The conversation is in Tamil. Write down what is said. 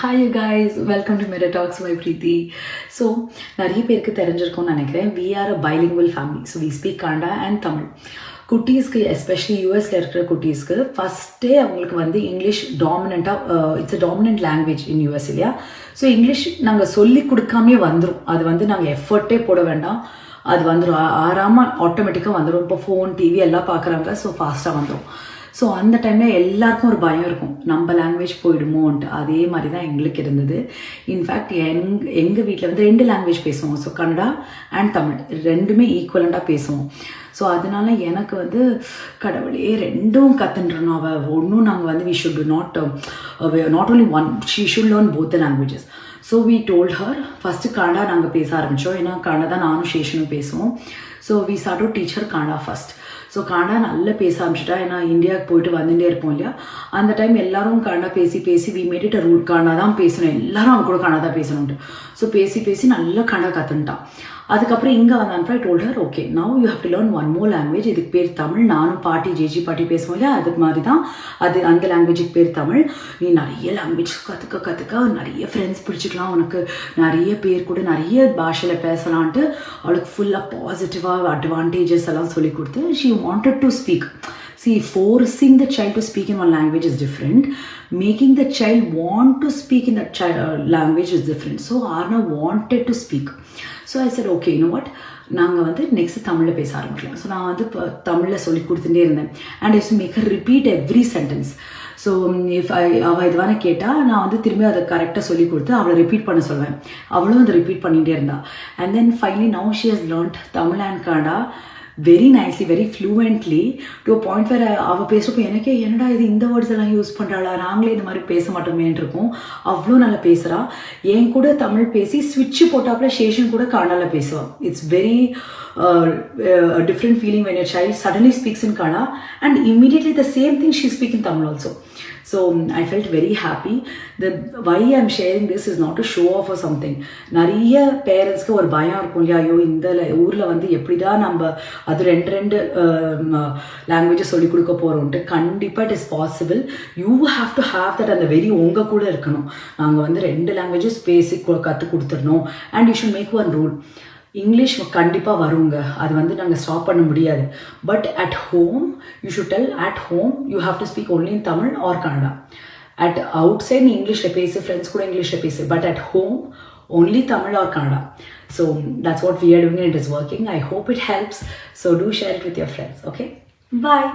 Hi you guys, welcome to Mirror Talks by Preeti. So, நிறைய பேருக்கு தெரிஞ்சிருக்கும்னு நினைக்கிறேன். We are a bilingual family. So, we speak Kannada and Tamil. குட்டீஸ்க்கு எஸ்பெஷலி யூஎஸில் இருக்கிற குட்டீஸ்க்கு ஃபஸ்ட்டே அவங்களுக்கு வந்து இங்கிலீஷ் டாமினண்ட்டாக it's a dominant language in US இல்லையா. ஸோ இங்கிலீஷ் நாங்கள் சொல்லி கொடுக்காமே வந்துடும். அது வந்து நாங்கள் எஃபர்ட்டே போட வேண்டாம், அது வந்துடும், ஆறாமல் ஆட்டோமேட்டிக்காக வந்துடும். இப்போ ஃபோன் டிவி எல்லாம் பார்க்குறாங்க, ஸோ ஃபாஸ்ட்டாக வந்துடும். ஸோ அந்த டைமில் எல்லாருக்கும் ஒரு பயம் இருக்கும், நம்ம லாங்குவேஜ் போயிடுமோன்ட்டு. அதே மாதிரி தான் எங்களுக்கு இருந்தது. இன்ஃபேக்ட் எங்கள் வீட்டில் வந்து 2 லாங்குவேஜ் பேசுவோம். ஸோ கன்னடா அண்ட் தமிழ் ரெண்டுமே ஈக்குவலண்ட்டாக பேசுவோம். ஸோ அதனால எனக்கு வந்து கடவுளே ரெண்டும் கற்றுன்றணும். அவள் ஒன்றும் நாங்கள் வந்து we should not only one, she should learn both the languages. So we told her first Kannada நாங்கள் பேச ஆரம்பித்தோம். ஏன்னா கன்னடா தான் நானும் சேஷனும் பேசுவோம். So we start to teach her Kannada first. So Kannada நல்லா பேச ஆரம்பிச்சிட்டா. ஏன்னா இந்தியாவுக்கு போயிட்டு வந்துட்டே இருப்போம் இல்லையா, அந்த டைம் எல்லாரும் கன்னடா பேசி பேசி we made it a rule, Kannada தான் பேசணும், எல்லாரும் அவங்க கூட கன்னடா தான் பேசணுன்ட்டு. ஸோ பேசி பேசி நல்லா கன்னடா கற்றுன்ட்டான். அதுக்கப்புறம் இங்கே வந்தான்ப்பா I told her okay now you have to learn one more language. இதுக்கு பேர் தமிழ். நானும் பாட்டி ஜேஜி பாட்டி பேசுவோம் இல்லையா, அதுக்கு மாதிரி தான் அது, அந்த லாங்குவேஜுக்கு பேர் தமிழ். நீ நிறைய லாங்குவேஜ் கற்றுக்க நிறைய ஃப்ரெண்ட்ஸ் பிடிச்சிக்கலாம், உனக்கு நிறைய பேர் கூட நிறைய பாஷையில் பேசலான்ட்டு அவளுக்கு ஃபுல்லாக பாசிட்டிவாக அட்வான்டேஜஸ் எல்லாம் சொல்லி கொடுத்து she wanted to speak. See, forcing the child to speak in one language is different. Making the child want to speak in that language is different. So, Arna wanted to speak. So, I said, okay, you know what? நாங்கள் வந்து நெக்ஸ்ட் தமிழில் பேச ஆரம்பிக்கலாம். ஸோ நான் வந்து இப்போ தமிழில் சொல்லி கொடுத்துட்டே இருந்தேன். And I to make her repeat every sentence. So if அவள் இதுவான கேட்டால் நான் வந்து திரும்பி அதை கரெக்டாக சொல்லி கொடுத்து அவளை ரிப்பீட் பண்ண சொல்வேன். அவளும் அதை ரிப்பீட் பண்ணிகிட்டே இருந்தாள். And then finally now she has learned Tamil and Kannada very nicely, very fluently, to a point வேறு அவள் பேசுகிறப்போ எனக்கே என்னடா இது இந்த வேர்ட்ஸ் எல்லாம் யூஸ் பண்ணுறாளா, நாங்களே இந்த மாதிரி பேச மாட்டோமேன்னு இருக்கும். அவ்வளோ நல்லா பேசுகிறா. என் கூட தமிழ் பேசி ஸ்விட்சு போட்டாப்புல சேஷன் கூட கன்னடாவில் பேசுவாள். It's very different feeling when your child suddenly speaks in Kannada and immediately the same thing she speaks in Tamil also. So I felt very happy. Why I'm sharing this is not to show off or something. நிறைய பேரண்ட்ஸ்க்கு ஒரு பயம் இருக்கும் இல்லையா, ஐயோ இந்த ஊரில் வந்து எப்படிடா நம்ம அது ரெண்டு லாங்குவேஜஸ் சொல்லி கொடுக்க போகிறோன்ட்டு. கண்டிப்பாக it is possible. You have to have that. அந்த வெறி உங்கள் கூட இருக்கணும். நாங்கள் வந்து 2 லாங்குவேஜஸ் பேசி கற்றுக் கொடுத்துடணும். And you should make one rule. English கண்டிப்பாக வருங்க, அது வந்து நாங்கள் ஸ்டாப் பண்ண முடியாது. But at home you should tell, at home you have to speak only in Tamil or Kannada. At outside நீ இங்கிலீஷில் பேசு, ஃப்ரெண்ட்ஸ் கூட இங்கிலீஷில் பேசு, but at home only Tamil or Kannada. So that's what we are doing and it is working. I hope it helps. So do share it with your friends. Okay, bye.